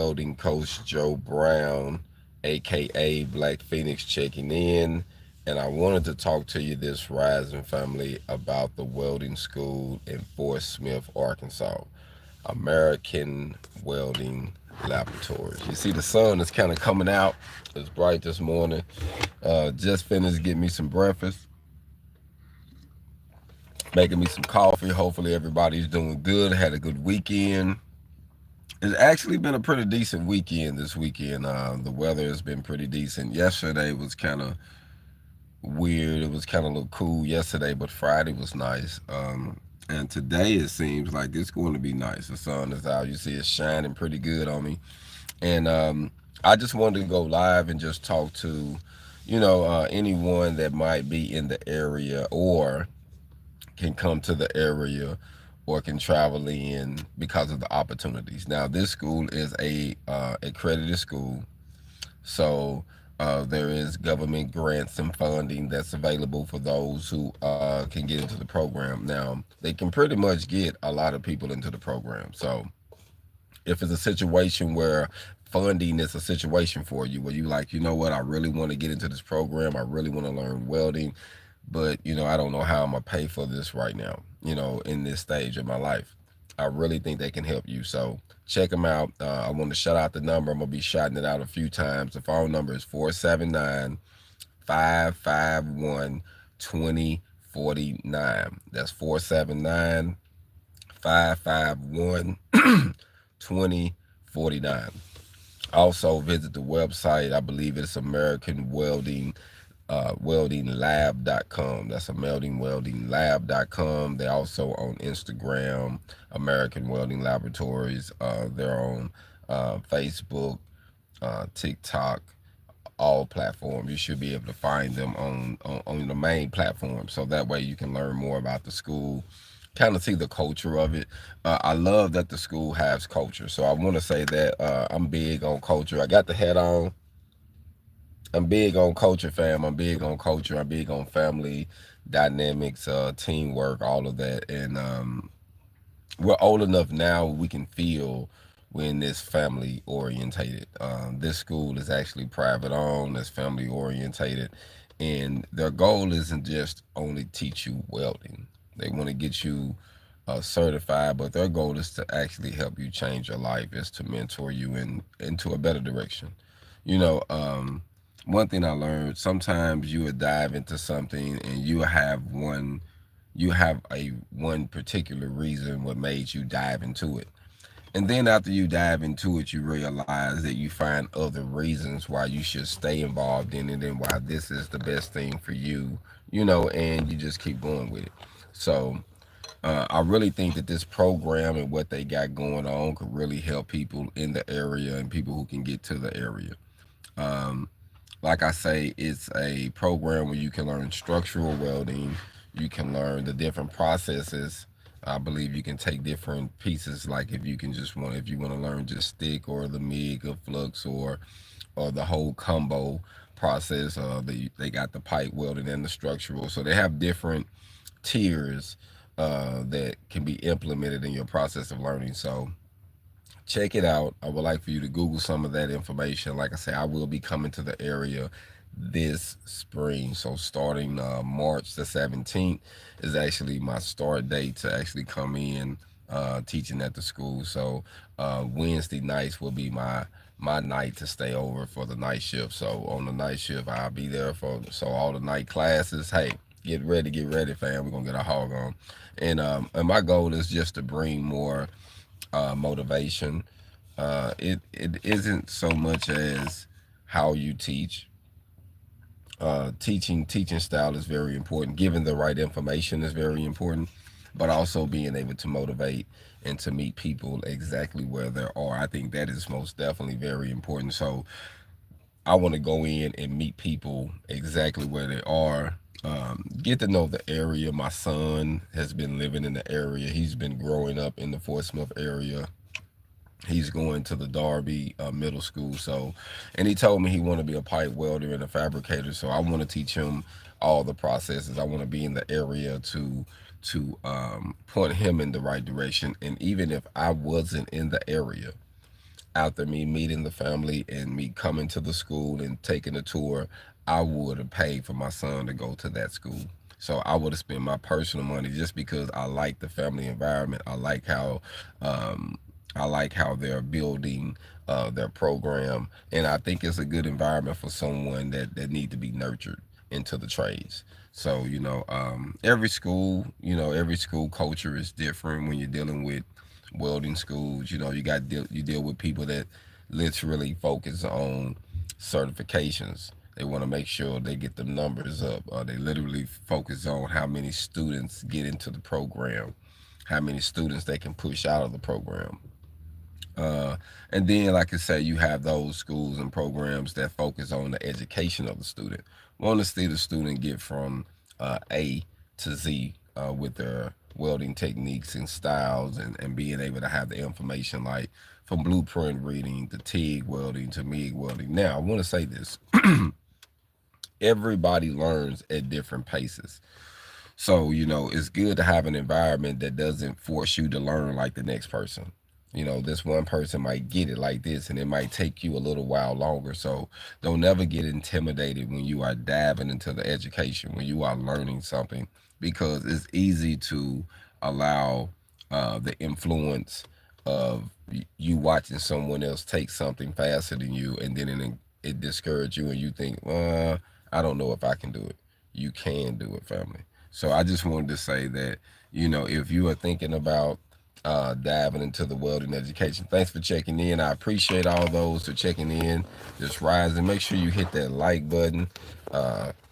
welding coach Joe Brown, aka Black Phoenix, checking in. And I wanted to talk to you this rising family about the welding school in Fort Smith, Arkansas. American Welding Laboratories. You see, the sun is kind of coming out. It's bright this morning. Just finished getting me some breakfast, making me some coffee. Hopefully, everybody's doing good. Had a good weekend. It's actually been a pretty decent weekend this weekend. The weather has been pretty decent. Yesterday was kind of weird. It was kind of a little cool yesterday, but Friday was nice. And today it seems like it's going to be nice. The sun is out. You see it's shining pretty good on me. And I just wanted to go live and just talk to, anyone that might be in the area or can come to the area or can travel in because of the opportunities. Now, this school is a accredited school, so there is government grants and funding that's available for those who can get into the program. Now, they can pretty much get a lot of people into the program. So if it's a situation where funding is a situation for you where you like, you know what, I really want to get into this program, I really want to learn welding, but I don't know how I'm gonna pay for this right now, in this stage of my life. I really think they can help you. So check them out. I want to shout out the number. I'm gonna be shouting it out a few times. The phone number is 479-551-2049. That's 479-551 2049. Also visit the website. I believe it's American weldinglab.com. That's weldinglab.com. They're also on Instagram, American Welding Laboratories. They're on Facebook, TikTok, all platforms. You should be able to find them on the main platform. So that way you can learn more about the school, kind of see the culture of it. I love that the school has culture. So I want to say that I'm big on culture. I got the hat on. I'm big on culture, fam. I'm big on culture. I'm big on family dynamics, teamwork, all of that. And we're old enough now we can feel when it's family orientated. This school is actually private owned, it's family orientated, and their goal isn't just only teach you welding. They want to get you certified, but their goal is to actually help you change your life, is to mentor you into a better direction. You know, one thing I learned, sometimes you would dive into something and you have a one particular reason what made you dive into it. And then after you dive into it, you realize that you find other reasons why you should stay involved in it and why this is the best thing for you, and you just keep going with it. So I really think that this program and what they got going on could really help people in the area and people who can get to the area. Um, like I say, it's a program where you can learn structural welding, you can learn the different processes. I believe you can take different pieces, like if you want to learn just stick or the MIG or flux or the whole combo process. They got the pipe welding and the structural, so they have different tiers that can be implemented in your process of learning. So check it out. I would like for you to Google some of that information. Like I say, I will be coming to the area this spring. So starting March the 17th is actually my start date to actually come in teaching at the school. So Wednesday nights will be my night to stay over for the night shift. So on the night shift, I'll be there for all the night classes. Hey, get ready, fam. We're gonna get a hog on. And my goal is just to bring more motivation. It isn't so much as how you teach. Teaching style is very important. Giving the right information is very important, but also being able to motivate and to meet people exactly where they are. I think that is most definitely very important. So I want to go in and meet people exactly where they are. Get to know the area. My son has been living in the area. He's been growing up in the Fort Smith area. He's going to the Darby middle school. So, and he told me he want to be a pipe welder and a fabricator. So I want to teach him all the processes. I want to be in the area to point him in the right direction. And even if I wasn't in the area, after me meeting the family and me coming to the school and taking a tour, I would have paid for my son to go to that school. So I would have spent my personal money just because I like the family environment. Um, I like how they're building their program, and I think it's a good environment for someone that need to be nurtured into the trades. So every school culture is different when you're dealing with welding schools. You deal with people that literally focus on certifications. They want to make sure they get the numbers up. They literally focus on how many students get into the program, how many students they can push out of the program. Uh, and then, like I say, you have those schools and programs that focus on the education of the student. Want to see the student get from A to Z with their welding techniques and styles, and being able to have the information like from blueprint reading to TIG welding to MIG welding. Now, I want to say this: everybody learns at different paces. So, it's good to have an environment that doesn't force you to learn like the next person. This one person might get it like this, and it might take you a little while longer. So, don't never get intimidated when you are diving into the education, when you are learning something, because it's easy to allow the influence of you watching someone else take something faster than you, and then it discourages you, and you think, I don't know if I can do it. You can do it, family. So I just wanted to say that, if you are thinking about diving into the welding education, thanks for checking in. I appreciate all those who are checking in, just rising. Make sure you hit that like button.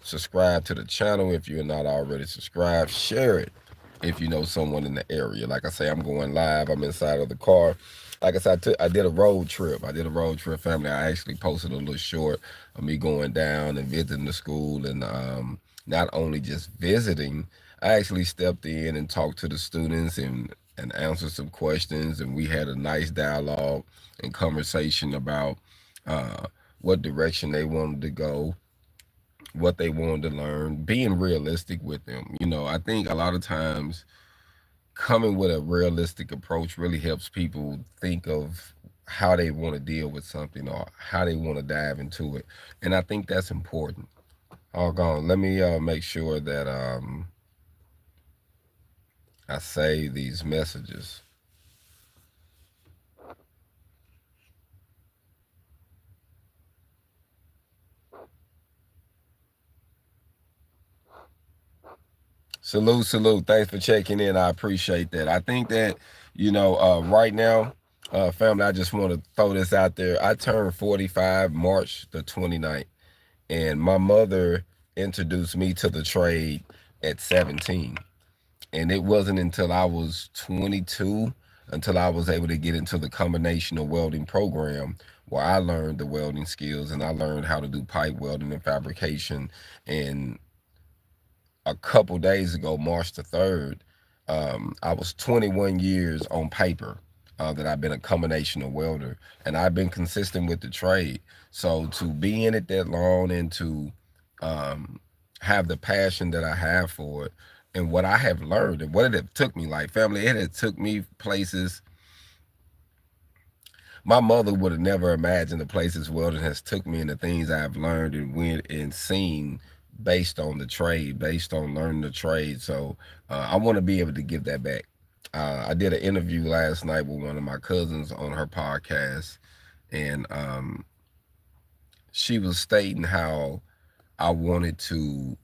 Subscribe to the channel if you're not already subscribed. Share it if you know someone in the area. Like I say, I'm going live. I'm inside of the car. Like I said, I did a road trip. I did a road trip, family. I actually posted a little short of me going down and visiting the school, and not only just visiting, I actually stepped in and talked to the students and answered some questions, and we had a nice dialogue and conversation about uh, what direction they wanted to go, what they wanted to learn, being realistic with them. I think a lot of times coming with a realistic approach really helps people think of how they want to deal with something or how they want to dive into it. And I think that's important. All gone. Let me make sure that I save these messages. Salute, salute. Thanks for checking in. I appreciate that. I think that, right now, family, I just want to throw this out there. I turned 45 March the 29th, and my mother introduced me to the trade at 17. And it wasn't until I was 22 until I was able to get into the combination of welding program where I learned the welding skills and I learned how to do pipe welding and fabrication. And a couple days ago, March the 3rd, I was 21 years on paper that I've been a combination of welder, and I've been consistent with the trade. So to be in it that long and to um, have the passion that I have for it and what I have learned and what it took me, like family, it had took me places my mother would have never imagined the places welding has took me and the things I've learned and went and seen based on the trade, based on learning the trade. So I want to be able to give that back. I did an interview last night with one of my cousins on her podcast, and she was stating how I wanted to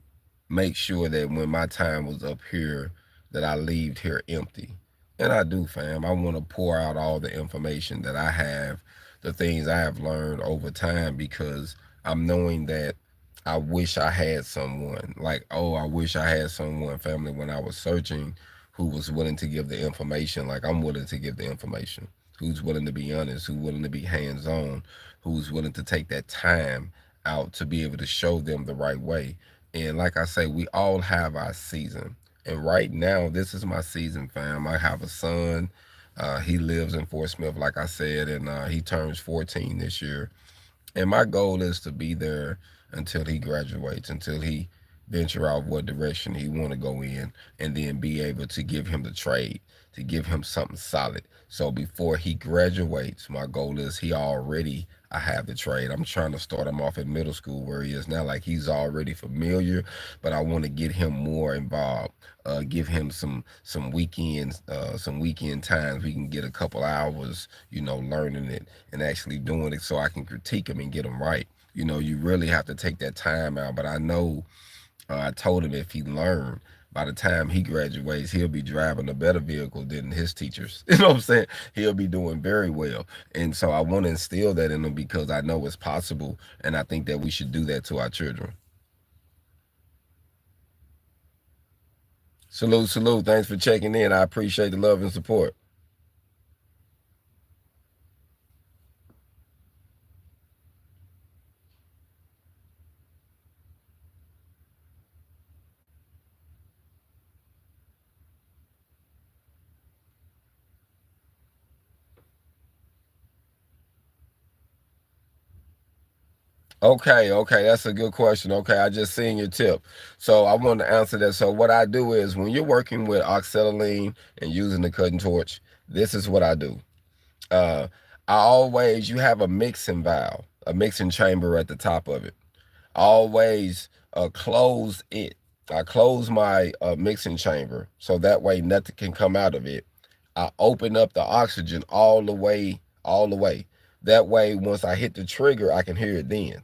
make sure that when my time was up here, that I leaved here empty. And I do, fam. I want to pour out all the information that I have, the things I have learned over time, because I'm knowing that I wish I had someone like, oh, I wish I had someone, family, when I was searching, who was willing to give the information like I'm willing to give the information, who's willing to be honest, who's willing to be hands on, who's willing to take that time out to be able to show them the right way. And like I say, we all have our season. And right now, this is my season, fam. I have a son. He lives in Fort Smith, like I said, and he turns 14 this year. And my goal is to be there until he graduates, until he venture out what direction he want to go in, and then be able to give him the trade, to give him something solid. So before he graduates, my goal is I have the trade. I'm trying to start him off in middle school where he is now. Like, he's already familiar, but I want to get him more involved. Give him some weekends, some weekend times. We can get a couple hours, learning it and actually doing it, so I can critique him and get him right. You really have to take that time out. But I know, I told him if he learned, by the time he graduates, he'll be driving a better vehicle than his teachers. You know what I'm saying? He'll be doing very well. And so I want to instill that in him because I know it's possible. And I think that we should do that to our children. Salute, salute. Thanks for checking in. I appreciate the love and support. Okay, okay, that's a good question. Okay, I just seen your tip. So I want to answer that. So what I do is when you're working with oxalate and using the cutting torch, this is what I do. Uh, you have a mixing valve, a mixing chamber at the top of it. I always close it. I close my mixing chamber so that way nothing can come out of it. I open up the oxygen all the way. That way, once I hit the trigger, I can hear it then.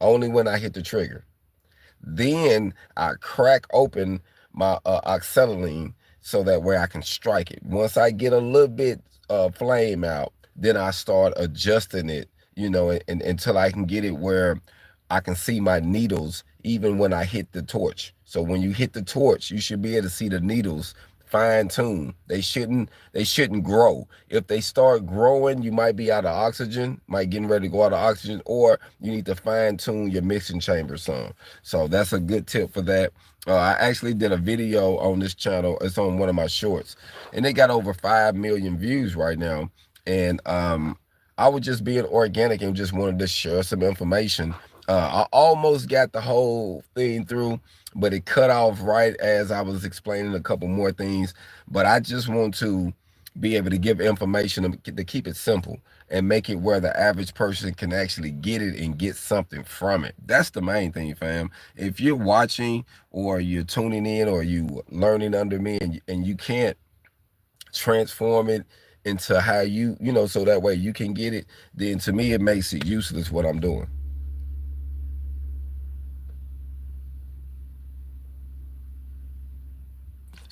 Only when I hit the trigger. Then I crack open my oxalate so that way I can strike it. Once I get a little bit flame out, then I start adjusting it, until I can get it where I can see my needles even when I hit the torch. So when you hit the torch, you should be able to see the needles fine tune. They shouldn't grow. If they start growing, you might be out of oxygen, might getting ready to go out of oxygen, or you need to fine tune your mixing chamber some. So that's a good tip for that. I actually did a video on this channel. It's on one of my shorts, and they got over 5 million views right now. And I was just being organic and just wanted to share some information. I almost got the whole thing through, but it cut off right as I was explaining a couple more things. But I just want to be able to give information to keep it simple and make it where the average person can actually get it and get something from it. That's the main thing, fam. If you're watching or you're tuning in or you learning under me and you can't transform it into how so that way you can get it, then to me it makes it useless what I'm doing.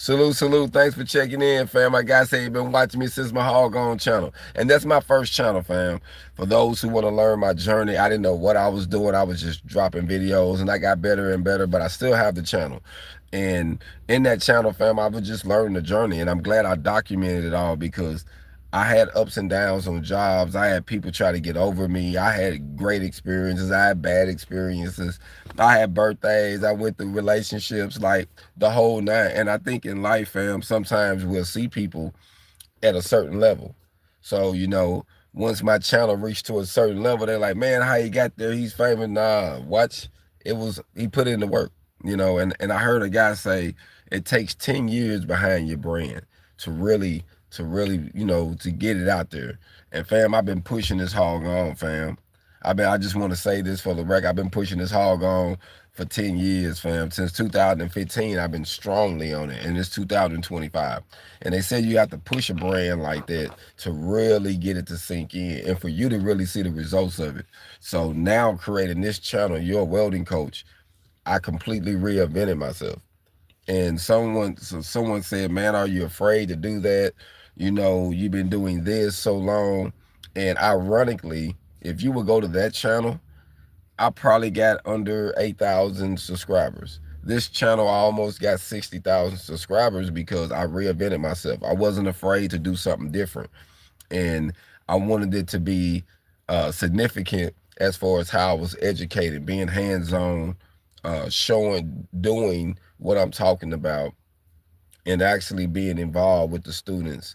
Salute, salute. Thanks for checking in, fam. My guy said you've been watching me since my Hog On channel. And that's my first channel, fam. For those who want to learn my journey, I didn't know what I was doing. I was just dropping videos and I got better and better, but I still have the channel. And in that channel, fam, I was just learning the journey. And I'm glad I documented it all because I had ups and downs on jobs. I had people try to get over me. I had great experiences. I had bad experiences. I had birthdays. I went through relationships, like the whole nine. And I think in life, fam, sometimes we'll see people at a certain level. So, once my channel reached to a certain level, they're like, man, how he got there? He's famous. Nah, watch. He put in the work, and I heard a guy say it takes 10 years behind your brand to really, to get it out there. And fam, I've been pushing this hog on, fam. I just want to say this for the record. I've been pushing this hog on for 10 years, fam. Since 2015, I've been strongly on it, and it's 2025. And they said you have to push a brand like that to really get it to sink in and for you to really see the results of it. So now creating this channel, Your Welding Coach, I completely reinvented myself. And someone said, man, are you afraid to do that? You've been doing this so long. And ironically, if you would go to that channel, I probably got under 8,000 subscribers. This channel, I almost got 60,000 subscribers because I reinvented myself. I wasn't afraid to do something different. And I wanted it to be significant as far as how I was educated, being hands-on, doing what I'm talking about, and actually being involved with the students,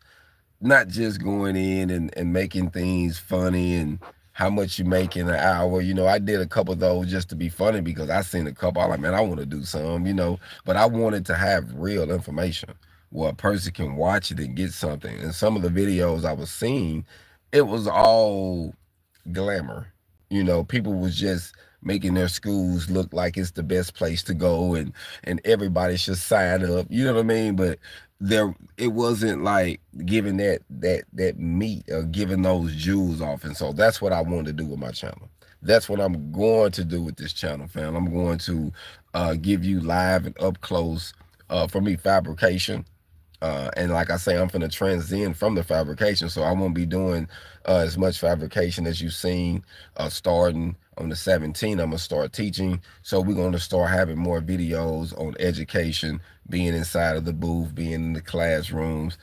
not just going in and making things funny and how much you make in an hour. I did a couple of those just to be funny because I seen a couple. I'm like, man, I want to do some. But I wanted to have real information where a person can watch it and get something. And some of the videos I was seeing, it was all glamour. People was just making their schools look like it's the best place to go, and everybody should sign up. You know what I mean? But it wasn't like giving that meat or giving those jewels off. And so that's what I want to do with my channel. That's what I'm going to do with this channel, fam. I'm going to give you live and up close, for me, fabrication. And like I say, I'm finna transcend from the fabrication, so I won't be doing as much fabrication as you've seen. Starting on the 17th, I'm gonna start teaching. So we're gonna start having more videos on education, being inside of the booth, being in the classrooms,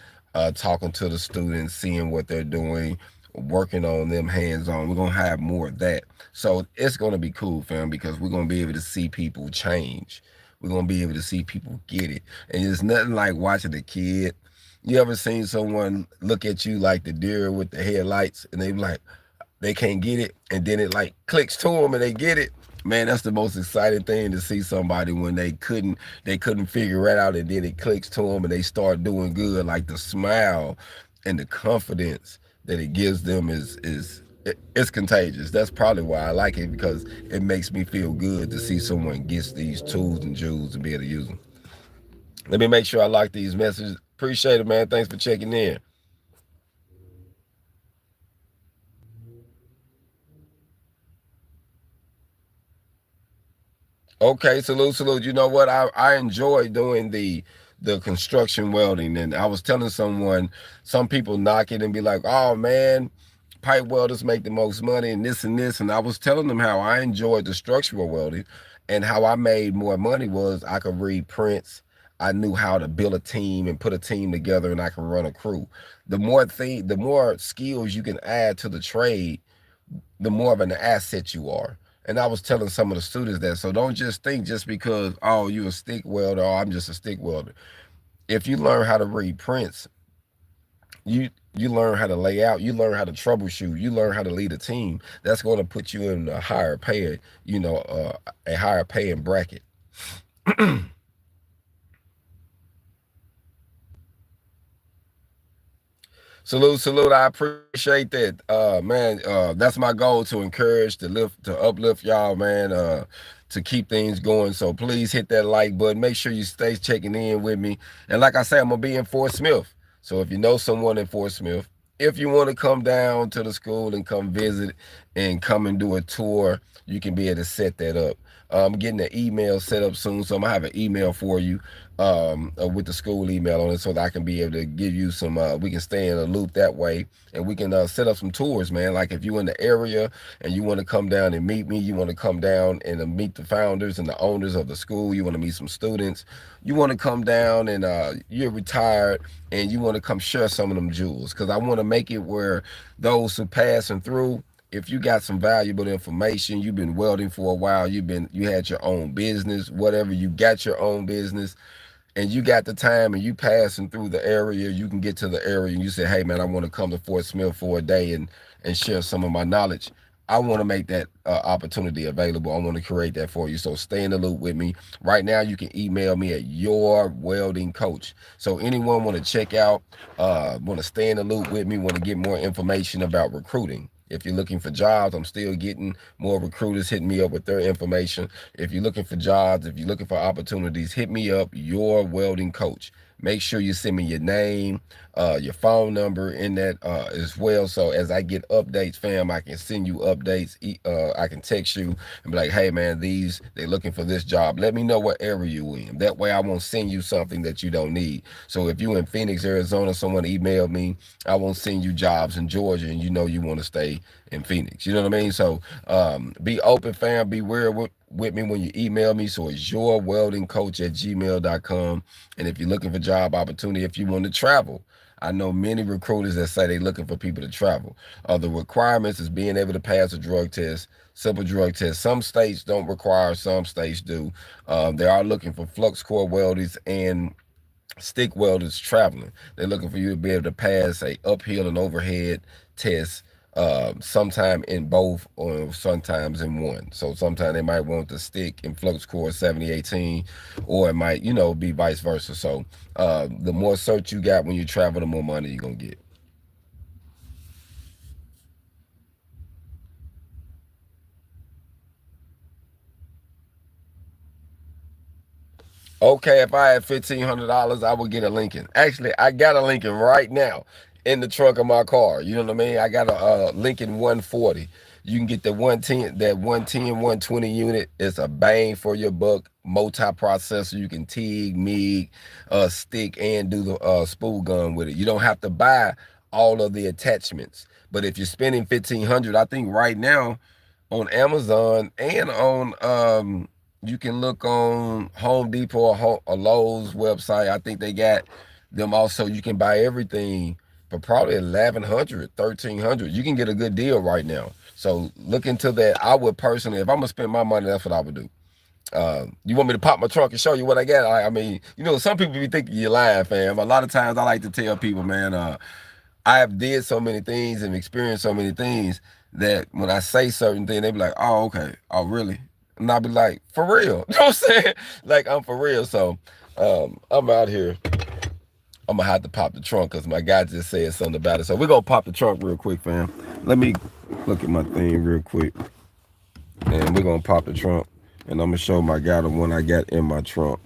talking to the students, seeing what they're doing, working on them hands-on. We're gonna have more of that. So it's gonna be cool, fam, because we're gonna be able to see people change. We're gonna be able to see people get it. And it's nothing like watching a kid. You ever seen someone look at you like the deer with the headlights, and they be like, they can't get it, and then it like clicks to them and they get it? Man, that's the most exciting thing, to see somebody when they couldn't figure it out, and then it clicks to them and they start doing good. Like the smile and the confidence that it gives them it's contagious. That's probably why I like it, because it makes me feel good to see someone gets these tools and jewels and be able to use them. Let me make sure I like these messages. Appreciate it, man. Thanks for checking in. Okay, salute, salute. You know what? I enjoy doing the construction welding, and I was telling someone, some people knock it and be like, "Oh man, pipe welders make the most money and this and this." And I was telling them how I enjoyed the structural welding, and how I made more money was I could read prints. I knew how to build a team and put a team together, and I can run a crew. The more skills you can add to the trade, the more of an asset you are. And I was telling some of the students that. So don't just think, just because, oh, you a stick welder, or I'm just a stick welder. If you learn how to read prints, you learn how to lay out, you learn how to troubleshoot, you learn how to lead a team. That's going to put you in a higher pay, a higher paying bracket. Salute, salute. I appreciate that. Man, that's my goal, to encourage, to uplift y'all, man, to keep things going. So please hit that like button. Make sure you stay checking in with me. And like I said, I'm gonna be in Fort Smith. So if you know someone in Fort Smith, if you want to come down to the school and come visit and come and do a tour, you can be able to set that up. I'm getting an email set up soon, so I'm gonna have an email for you, with the school email on it, so that I can be able to give you some. We can stay in a loop that way, and we can set up some tours, man. Like if you're in the area and you want to come down and meet me, you want to come down and meet the founders and the owners of the school, you want to meet some students, you want to come down, and you're retired and you want to come share some of them jewels, because I want to make it where those who passing through, if you got some valuable information, you've been welding for a while, you had your own business, whatever, you got your own business, and you got the time and you passing through the area, you can get to the area and you say, hey man, I want to come to Fort Smith for a day and share some of my knowledge. I want to make that opportunity available. I want to create that for you. So stay in the loop with me. Right now, you can email me at yourweldingcoach. So anyone want to check out, want to stay in the loop with me, want to get more information about recruiting. If you're looking for jobs, I'm still getting more recruiters hitting me up with their information. If you're looking for jobs, if you're looking for opportunities, hit me up, Your Welding Coach. Make sure you send me your name, your phone number in that as well. So as I get updates, fam, I can send you updates. I can text you and be like, hey man, they're looking for this job. Let me know what area you in. That way I won't send you something that you don't need. So if you in Phoenix, Arizona, someone email me, I won't send you jobs in Georgia, and you know you want to stay in Phoenix. You know what I mean? So be open, fam. Be aware with me when you email me. So it's yourweldingcoach@gmail.com. And if you're looking for job opportunity, if you want to travel, I know many recruiters that say they're looking for people to travel. The requirements is being able to pass a drug test, simple drug test. Some states don't require, some states do. They are looking for flux core welders and stick welders traveling. They're looking for you to be able to pass a uphill and overhead test, sometime in both or sometimes in one. So sometimes they might want the stick and flux core 7018, or it might, be vice versa. So the more search you got when you travel, the more money you're gonna get. Okay, if I had $1,500, I would get a Lincoln. Actually, I got a Lincoln right now in the trunk of my car. You know what I mean? I got a Lincoln 140. You can get the 110, that 110, 120 unit. It's a bang for your buck. Multi-processor. You can TIG, MIG, stick, and do the spool gun with it. You don't have to buy all of the attachments. But if you're spending 1,500, I think right now on Amazon and on you can look on Home Depot or Lowe's website. I think they got them also. You can buy everything for probably 1,100, 1,300. You can get a good deal right now. So look into that. I would personally, if I'm gonna spend my money, that's what I would do. You want me to pop my trunk and show you what I got? I mean, some people be thinking you're lying, fam. A lot of times I like to tell people, man, I have did so many things and experienced so many things that when I say certain things, they be like, oh, okay. Oh, really? And I'll be like, for real. You know what I'm saying? Like, I'm for real. So I'm out here. I'm going to have to pop the trunk because my guy just said something about it. So we're going to pop the trunk real quick, fam. Let me look at my thing real quick. And we're going to pop the trunk. And I'm going to show my guy the one I got in my trunk.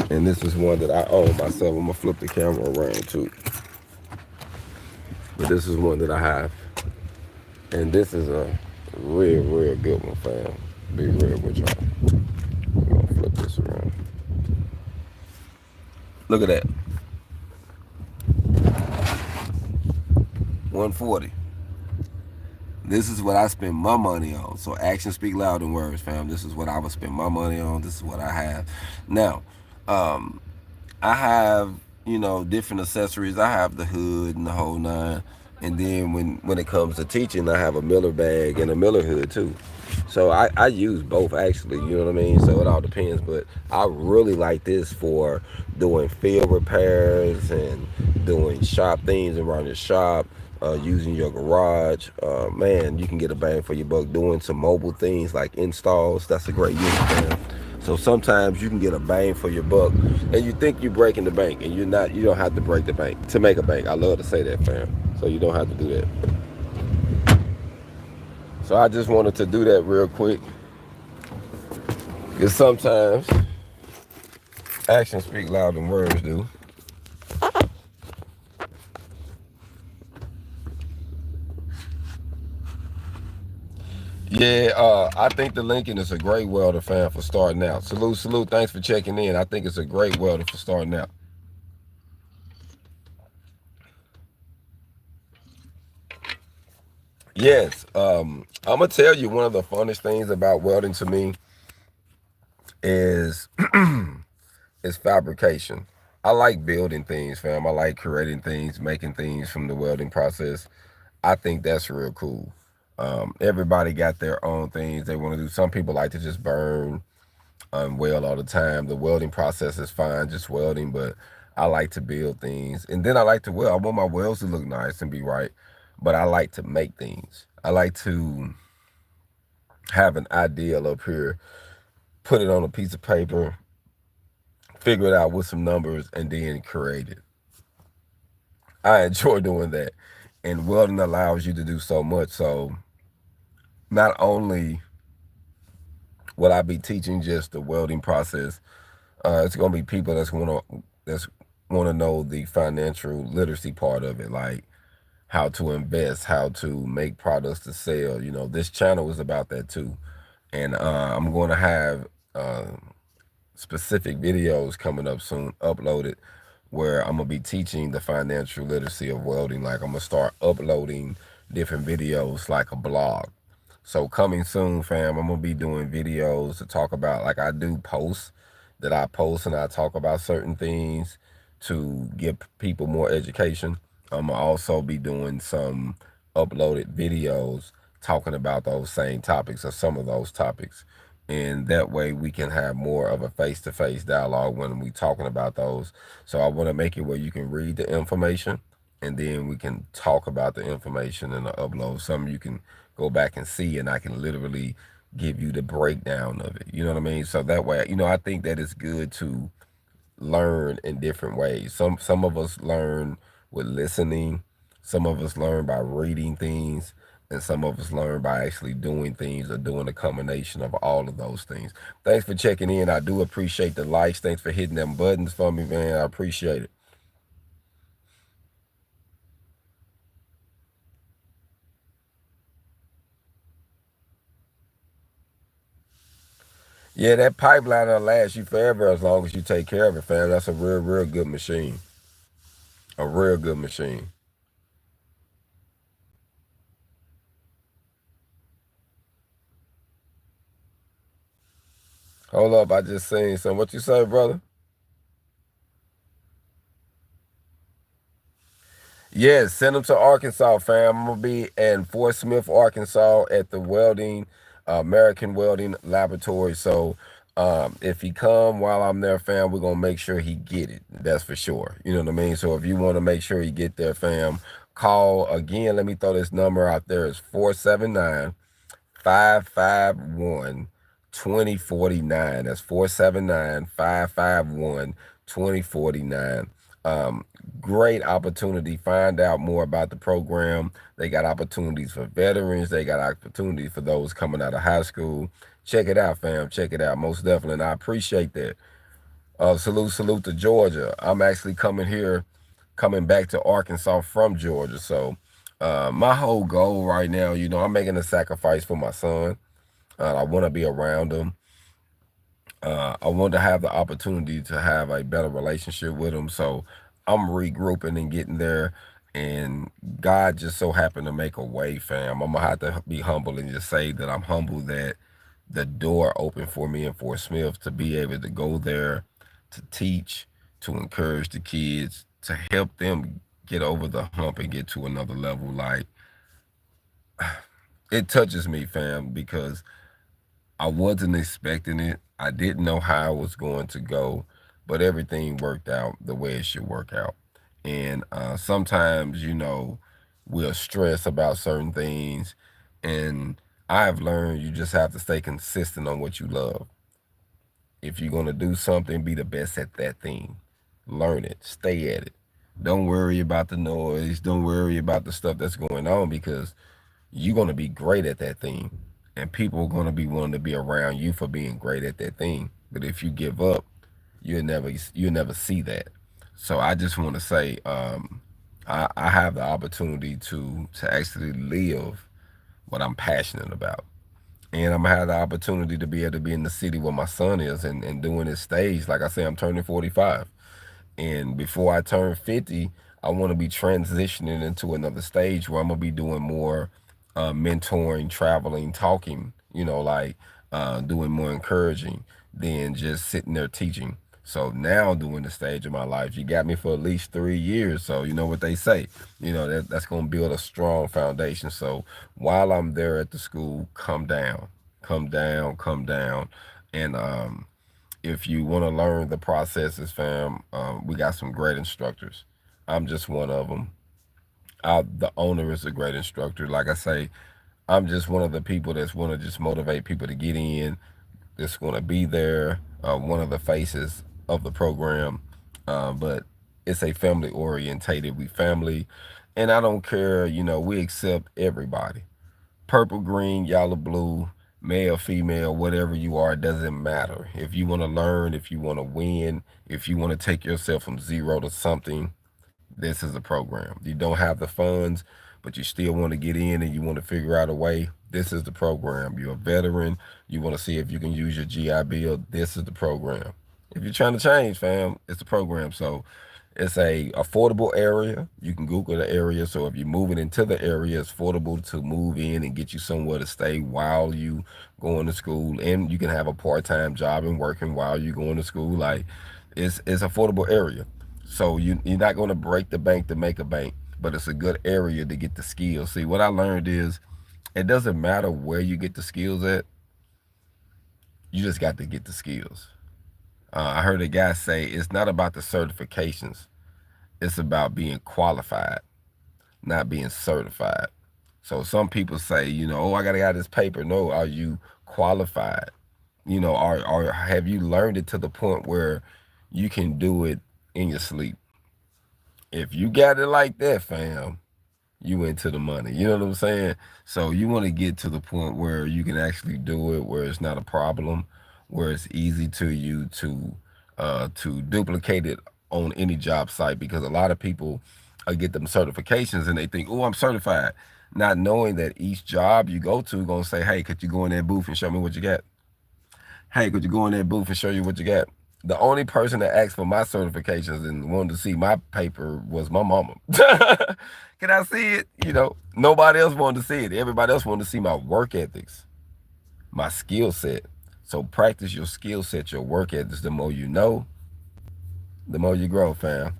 And this is one that I own myself. I'm going to flip the camera around too. But this is one that I have. And this is a real good one, fam. Be real with y'all. I'm going to flip this around. Look at that. 140. This is what I spend my money on. So actions speak louder than words, fam. This is what I would spend my money on. This is what I have. Now, I have, different accessories. I have the hood and the whole nine. And then when it comes to teaching, I have a Miller bag and a Miller hood too. So I use both actually, you know what I mean? So it all depends. But I really like this for doing field repairs and doing shop things around your shop, using your garage. Man, you can get a bang for your buck doing some mobile things like installs. That's a great use, man. So sometimes you can get a bang for your buck, and you think you're breaking the bank, and you're not. You don't have to break the bank to make a bank. I love to say that, fam. So you don't have to do that. So I just wanted to do that real quick, because sometimes actions speak louder than words do. Yeah, I think the Lincoln is a great welder, fan, for starting out. Salute. Thanks for checking in. I think it's a great welder for starting out. Yes, I'm gonna tell you one of the funnest things about welding to me is is fabrication. I like building things, fam. I like creating things, making things from the welding process. I think that's real cool. Everybody got their own things they want to do. Some people like to just burn weld all the time. The welding process is fine, just welding, but I like to build things. And then I like to weld. I want my welds to look nice and be right, but I like to make things. I like to have an ideal up here, put it on a piece of paper, figure it out with some numbers, and then create it. I enjoy doing that. And welding allows you to do so much. So not only will I be teaching just the welding process, it's gonna be people that's wanna know the financial literacy part of it, like how to invest, how to make products to sell. This channel is about that too. And I'm going to have specific videos coming up soon, uploaded, where I'm gonna be teaching the financial literacy of welding. Like I'm gonna start uploading different videos like a blog. So coming soon, fam, I'm gonna be doing videos to talk about, like I do posts that I post and I talk about certain things to give people more education. I'm gonna also be doing some uploaded videos talking about those same topics or some of those topics. And that way we can have more of a face-to-face dialogue when we talking about those. So I want to make it where you can read the information and then we can talk about the information and the upload. Some you can go back and see, and I can literally give you the breakdown of it. You know what I mean? So that way, I think that it's good to learn in different ways. Some of us learn with listening, some of us learn by reading things, and some of us learn by actually doing things or doing a combination of all of those things. Thanks for checking in. I do appreciate the likes. Thanks for hitting them buttons for me, man. I appreciate it. Yeah, that pipeline will last you forever as long as you take care of it, fam. That's a real, real good machine. A real good machine. Hold up, I just seen some. What you say, brother? Yes, send them to Arkansas, fam. I'm gonna be in Fort Smith, Arkansas, at the Welding American Welding Laboratory. So, if he come while I'm there, fam, we're gonna make sure he get it. That's for sure. You know what I mean. So if you want to make sure he get there, fam, call again. Let me throw this number out there. It's 479 551 2049. That's 479 551 2049. Um, Great opportunity. Find out more about the program. They got opportunities for veterans, they got opportunities for those coming out of high school. Check it out, fam. Check it out. Most definitely. And I appreciate that. Salute to Georgia. I'm actually coming back to Arkansas from Georgia. So, my whole goal right now, I'm making a sacrifice for my son. I want to be around him. I want to have the opportunity to have a better relationship with him. So I'm regrouping and getting there. And God just so happened to make a way, fam. I'm gonna have to be humble and just say that I'm humble that the door opened for me in Fort Smith to be able to go there, to teach, to encourage the kids, to help them get over the hump and get to another level. Like, it touches me, fam, because I wasn't expecting it. I didn't know how it was going to go, but everything worked out the way it should work out. And sometimes, we'll stress about certain things. And I've learned you just have to stay consistent on what you love. If you're going to do something, be the best at that thing. Learn it, stay at it. Don't worry about the noise. Don't worry about the stuff that's going on because you're going to be great at that thing. And people are going to be wanting to be around you for being great at that thing. But if you give up, you'll never see that. So I just want to say, I have the opportunity to actually live what I'm passionate about. And I'm gonna have the opportunity to be able to be in the city where my son is and doing his stage. Like I say, I'm turning 45. And before I turn 50, I want to be transitioning into another stage where I'm going to be doing more mentoring, traveling, talking, like doing more encouraging than just sitting there teaching. So now doing the stage of my life, you got me for at least 3 years. So you know what they say, that's going to build a strong foundation. So while I'm there at the school, come down, come down, come down. And if you want to learn the processes, fam, we got some great instructors. I'm just one of them. The owner is a great instructor. Like I say, I'm just one of the people that's want to just motivate people to get in. That's going to be there. One of the faces of the program, but it's a family orientated. We family, and I don't care. We accept everybody. Purple, green, yellow, blue, male, female, whatever you are, it doesn't matter. If you want to learn, if you want to win, if you want to take yourself from zero to something, this is a program. You don't have the funds, but you still want to get in and you want to figure out a way. This is the program. You're a veteran. You want to see if you can use your GI Bill. This is the program. If you're trying to change, fam, it's the program. So it's a affordable area. You can Google the area. So if you're moving into the area, it's affordable to move in and get you somewhere to stay while you going to school. And you can have a part-time job and working while you going to school. Like it's affordable area. So you're not going to break the bank to make a bank, but it's a good area to get the skills. See, what I learned is it doesn't matter where you get the skills at. You just got to get the skills. I heard a guy say it's not about the certifications. It's about being qualified. not being certified. So some people say, oh, I gotta got this paper. No, are you qualified? Or have you learned it to the point where you can do it in your sleep? If you got it like that, fam, you into the money. You know what I'm saying? So you want to get to the point where you can actually do it, where it's not a problem, where it's easy to you to duplicate it on any job site. Because a lot of people get them certifications and they think, oh, I'm certified, not knowing that each job you go to gonna say, hey, could you go in that booth and show me what you got? Hey, could you go in that booth and show you what you got? The only person that asked for my certifications and wanted to see my paper was my mama. Can I see it? Nobody else wanted to see it. Everybody else wanted to see my work ethics, my skill set. So practice your skill set, your work ethics. The more you know, the more you grow, fam.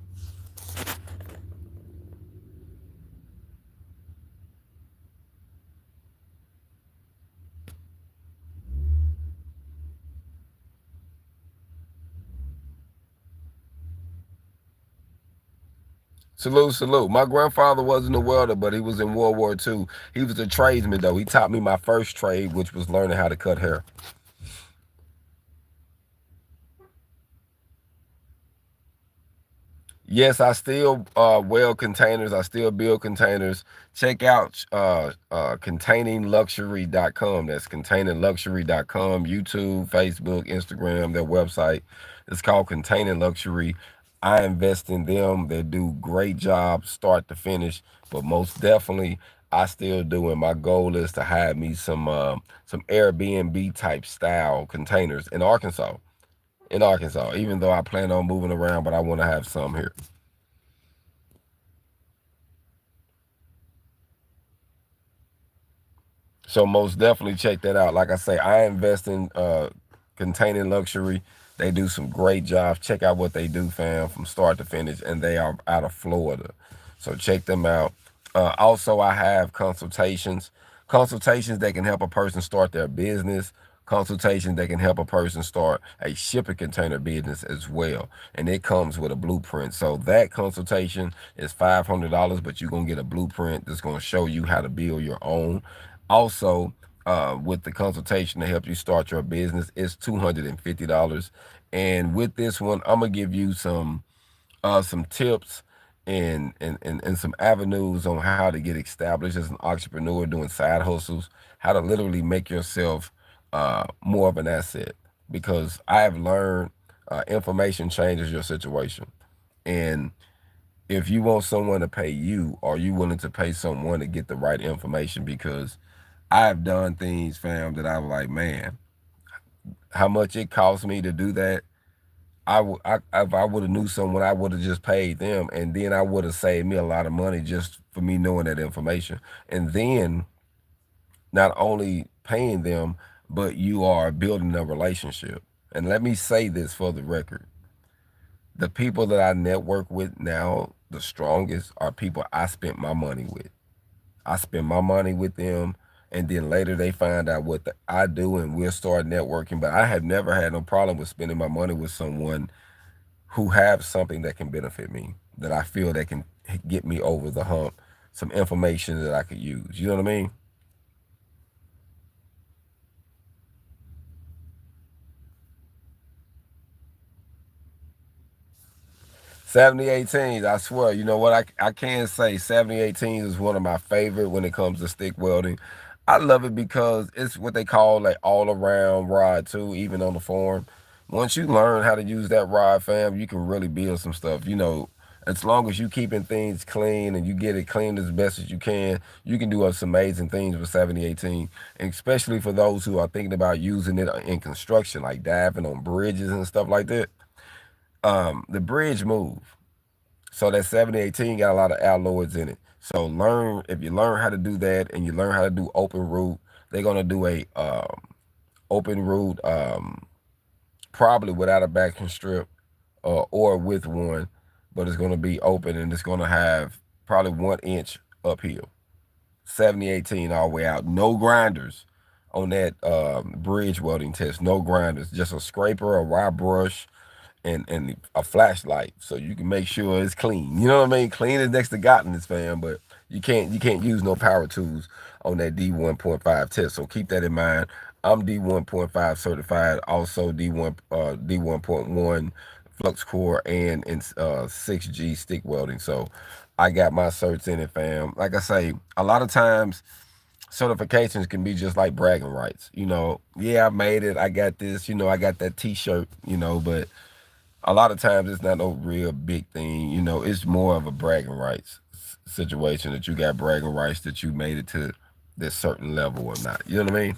Salute, salute. My grandfather wasn't a welder, but he was in World War II. He was a tradesman, though. He taught me my first trade, which was learning how to cut hair. Yes, I still weld containers. I still build containers. Check out containingsluxury.com. That's containingsluxury.com. YouTube, Facebook, Instagram, their website. It's called Containing Luxury. I invest in them. They do great job start to finish. But most definitely, I still do. And my goal is to have me some Airbnb type style containers in Arkansas. In Arkansas, even though I plan on moving around, but I want to have some here. So most definitely check that out. Like I say, I invest in Containing Luxury. They do some great jobs. Check out what they do, fam, from start to finish, and they are out of Florida. So check them out. Also, I have consultations that can help a person start their business, consultations that can help a person start a shipping container business as well. And it comes with a blueprint. So that consultation is $500, but you're going to get a blueprint that's going to show you how to build your own. Also, with the consultation to help you start your business, it's $250. And with this one, I'm gonna give you some tips and some avenues on how to get established as an entrepreneur doing side hustles, how to literally make yourself more of an asset. Because I have learned information changes your situation. And if you want someone to pay you, are you willing to pay someone to get the right information? Because I've done things, fam, that I was like, man, how much it cost me to do that. If I would have knew someone, I would have just paid them, and then I would have saved me a lot of money just for me knowing that information. And then not only paying them, but you are building a relationship. And let me say this for the record: the people that I network with now, the strongest, are people I spent my money with. I spend my money with them, and then later they find out what I do, and we'll start networking. But I have never had no problem with spending my money with someone who have something that can benefit me, that I feel that can get me over the hump, some information that I could use. You know what I mean? 7018s, I swear, you know what? I can say 7018s is one of my favorite when it comes to stick welding. I love it because it's what they call like all around rod too, even on the farm. Once you learn how to use that rod, fam, you can really build some stuff. As long as you keeping things clean and you get it cleaned as best as you can do some amazing things with 7018. And especially for those who are thinking about using it in construction, like diving on bridges and stuff like that. The bridge move. So that 7018 got a lot of alloys in it. So if you learn how to do that and you learn how to do open root, they're gonna do a open root probably without a backing strip or with one, but it's gonna be open and it's gonna have probably 1 inch uphill. 7018 all the way out. No grinders on that bridge welding test. No grinders. Just a scraper, a wire brush, and a flashlight so you can make sure it's clean. You know what I mean? Clean is next to godliness, fam. But You can't use no power tools on that D1.5 test. So keep that in mind. I'm D1.5 certified, also D1.1 flux core and 6G stick welding. So I got my certs in it, fam. Like I say, a lot of times certifications can be just like bragging rights. Yeah, I made it. I got this. I got that T-shirt. But a lot of times it's not no real big thing. It's more of a bragging rights situation that you got bragging rights that you made it to this certain level or not. You know what I mean?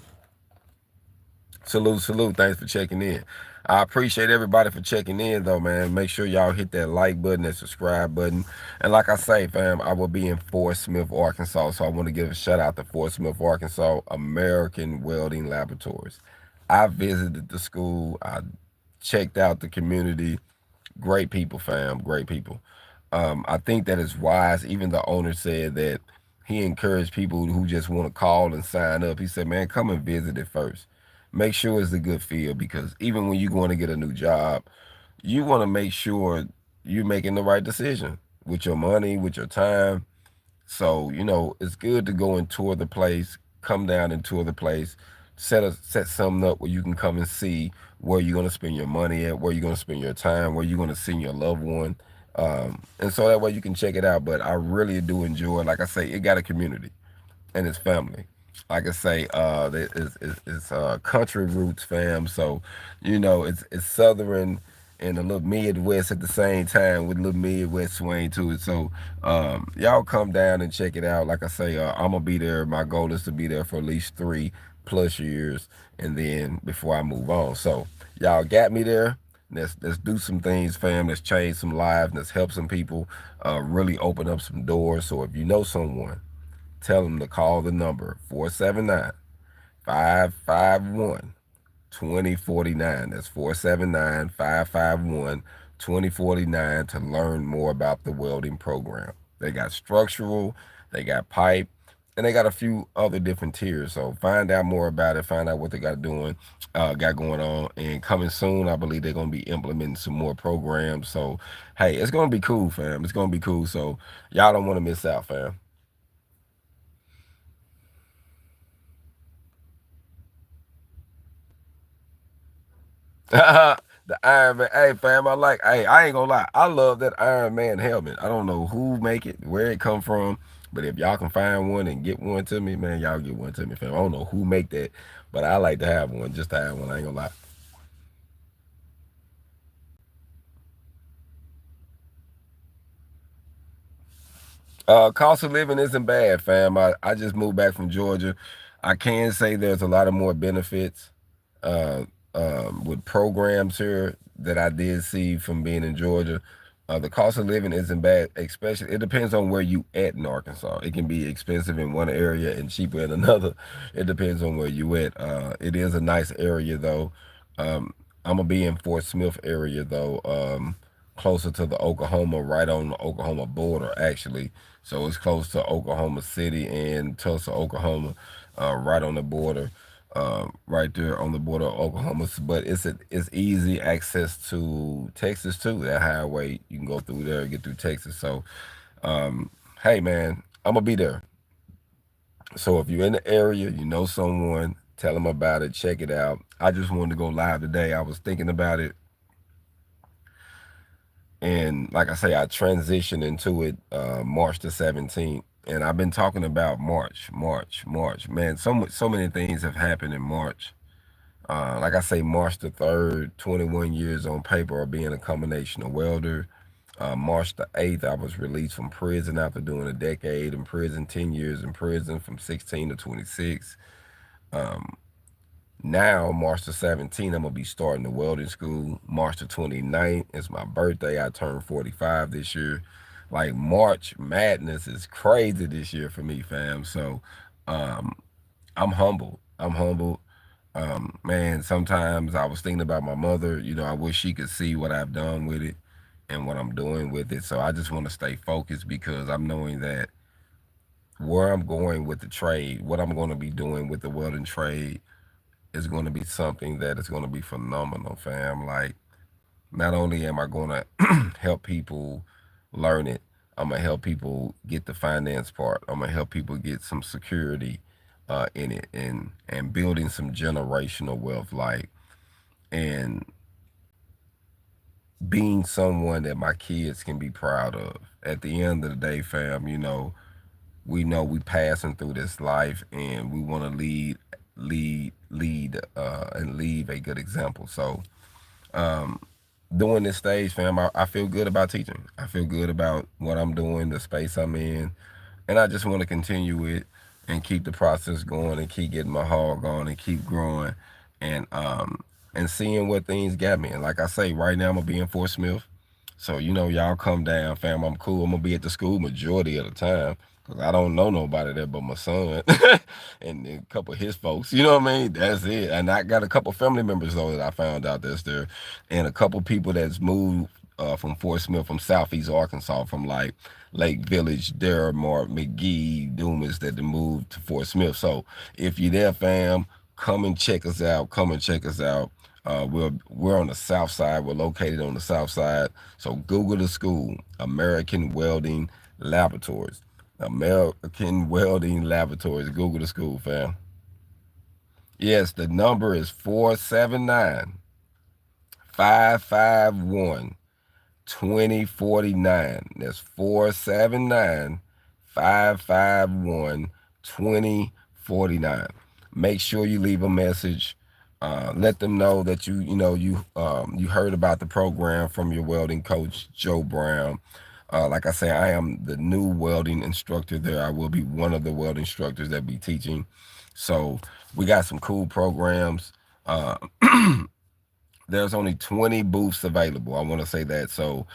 Salute, salute. Thanks for checking in. I appreciate everybody for checking in, though, man. Make sure y'all hit that like button, that subscribe button. And like I say, fam, I will be in Fort Smith, Arkansas. So I want to give a shout out to Fort Smith, Arkansas, American Welding Laboratories. I visited the school. I checked out the community. Great people, fam. Great people. I think that is wise. Even the owner said that he encouraged people who just want to call and sign up. He said, man, come and visit it first. Make sure it's a good feel, because even when you're going to get a new job, you want to make sure you're making the right decision with your money, with your time. So, it's good to go and tour the place, come down and tour the place, set something up where you can come and see where you're going to spend your money at, where you're going to spend your time, where you're going to send your loved one. And so that way you can check it out. But I really do enjoy, like I say, it got a community and his family. Like I say, it's country roots, fam. So, it's southern and a little Midwest at the same time with a little Midwest swing to it. So, y'all come down and check it out. Like I say, I'm gonna be there. My goal is to be there for at least 3+ years, and then before I move on. So, y'all got me there. Let's do some things, fam. Let's change some lives. Let's help some people. Really open up some doors. So if you know someone, tell them to call the number 479-551-2049. That's 479-551-2049 to learn more about the welding program. They got structural, they got pipe, and they got a few other different tiers. So find out more about it. Find out what they got going on. And coming soon, I believe they're gonna be implementing some more programs. So hey, it's gonna be cool, fam. It's gonna be cool. So y'all don't want to miss out, fam. The Iron Man. Hey, fam, hey, I ain't gonna lie. I love that Iron Man helmet. I don't know who make it, where it come from, but if y'all can find one and get one to me, man, y'all get one to me, fam. I don't know who make that, but I like to have one, just to have one. I ain't gonna lie. Cost of living isn't bad, fam. I just moved back from Georgia. I can say there's a lot of more benefits uh, with programs here that I did see from being in Georgia. The cost of living isn't bad, especially it depends on where you at in Arkansas. It can be expensive in one area and cheaper in another. It depends on where you at. It is a nice area though. I'm gonna be in Fort Smith area though, closer to the Oklahoma, right on the Oklahoma border actually. So it's close to Oklahoma City and Tulsa, Oklahoma, right on the border, right there on the border of Oklahoma. But it's easy access to Texas too. That highway you can go through there and get through Texas. So, hey man, I'm gonna be there. So if you're in the area, you know someone, tell them about it. Check it out. I just wanted to go live today. I was thinking about it, and like I say, I transitioned into it March the 17th. And I've been talking about March, March, March. Man, so many things have happened in March. Like I say, March the 3rd, 21 years on paper of being a combination of welder. March the 8th, I was released from prison after doing a decade in prison, 10 years in prison from 16 to 26. Now, March the 17th, I'm going to be starting the welding school. March the 29th is my birthday. I turned 45 this year. Like, March Madness is crazy this year for me, fam. So, um, I'm humbled. I'm humbled. Man, sometimes I was thinking about my mother. I wish she could see what I've done with it and what I'm doing with it. So I just want to stay focused, because I'm knowing that where I'm going with the trade, what I'm going to be doing with the welding trade, is going to be something that is going to be phenomenal, fam. Like, not only am I going to help people learn it, I'm gonna help people get the finance part. I'm gonna help people get some security in it, and building some generational wealth, like, and being someone that my kids can be proud of. At the end of the day, fam, we know we passing through this life, and we want to lead, and leave a good example. So, um, doing this stage, fam, I feel good about teaching. I feel good about what I'm doing, the space I'm in, and I just want to continue it and keep the process going and keep getting my hog on and keep growing, and seeing what things got me. And like I say, right now I'm gonna be in Fort Smith. So, y'all come down, fam. I'm cool. I'm gonna be at the school majority of the time because I don't know nobody there but my son and a couple of his folks. You know what I mean? That's it. And I got a couple family members though that I found out that's there, and a couple people that's moved from Fort Smith, from Southeast Arkansas, from like Lake Village, Deramar, McGee, Dumas, that moved to Fort Smith. So if you're there, fam, come and check us out. Come and check us out. We're on the south side. We're located on the south side. So Google the school, American Welding Laboratories. American Welding Laboratories. Google the school, fam. Yes, the number is 479-551-2049. That's 479-551-2049. Make sure you leave a message. Let them know that you heard about the program from your welding coach, Joe Brown. Like I say, I am the new welding instructor there. I will be one of the welding instructors that be teaching. So we got some cool programs. Uh, there's only 20 booths available. I want to say that. So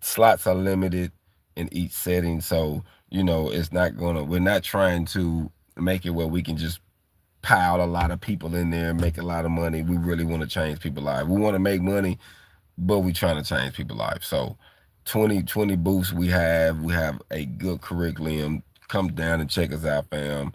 slots are limited in each setting. So, we're not trying to make it where we can just pile a lot of people in there and make a lot of money. We really want to change people's lives. We want to make money, but we trying to change people's lives. So 20 booths we have a good curriculum. Come down and check us out, fam.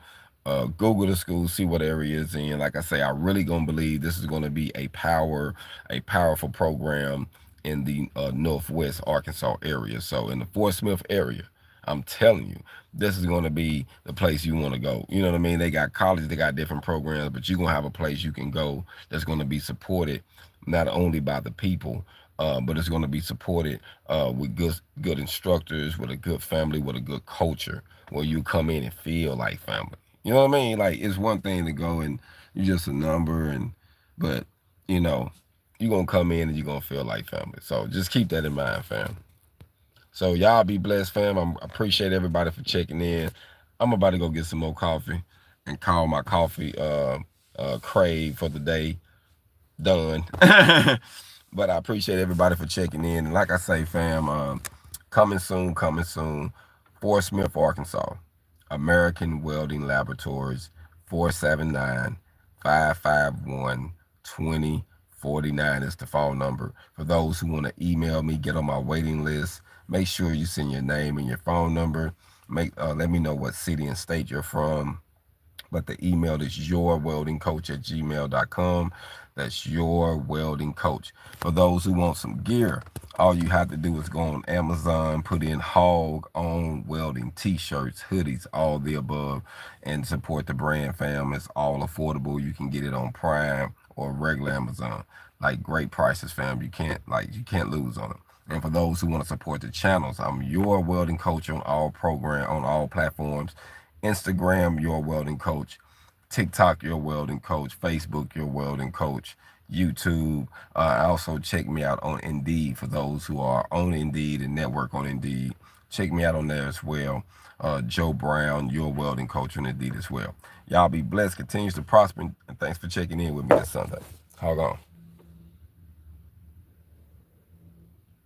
Google the school, see what area it's in. Like I say, I really gonna believe this is gonna be a powerful program in the Northwest Arkansas area. So in the Fort Smith area, I'm telling you, this is gonna be the place you want to go. You know what I mean? They got college, they got different programs, but you're gonna have a place you can go that's gonna be supported not only by the people, but it's going to be supported with good instructors, with a good family, with a good culture, where you come in and feel like family. You know what I mean? Like, it's one thing to go and you're just a number, but you know, you're gonna come in and you're gonna feel like family. So just keep that in mind, fam. So y'all be blessed, fam. I appreciate everybody for checking in. I'm about to go get some more coffee and call my coffee crave for the day done. But I appreciate everybody for checking in. And like I say, fam, coming soon, coming soon. Fort Smith, Arkansas. American Welding Laboratories, 479-551-2049 is the phone number. For those who want to email me, get on my waiting list. Make sure you send your name and your phone number. Let me know what city and state you're from. But the email is yourweldingcoach@gmail.com. That's your welding coach. For those who want some gear, all you have to do is go on Amazon, put in Hog on Welding t-shirts, hoodies, all the above, and support the brand, fam. It's all affordable. You can get it on Prime or regular Amazon. Like, great prices, fam. You can't lose on them. And for those who want to support the channels, I'm your welding coach on all platforms. Instagram, your welding coach. TikTok, your welding coach. Facebook, your welding coach. YouTube. Also check me out on Indeed for those who are on Indeed and network on Indeed. Check me out on there as well. Joe Brown, your welding coach on Indeed as well. Y'all be blessed, continues to prosper, and thanks for checking in with me this Sunday. Hold on.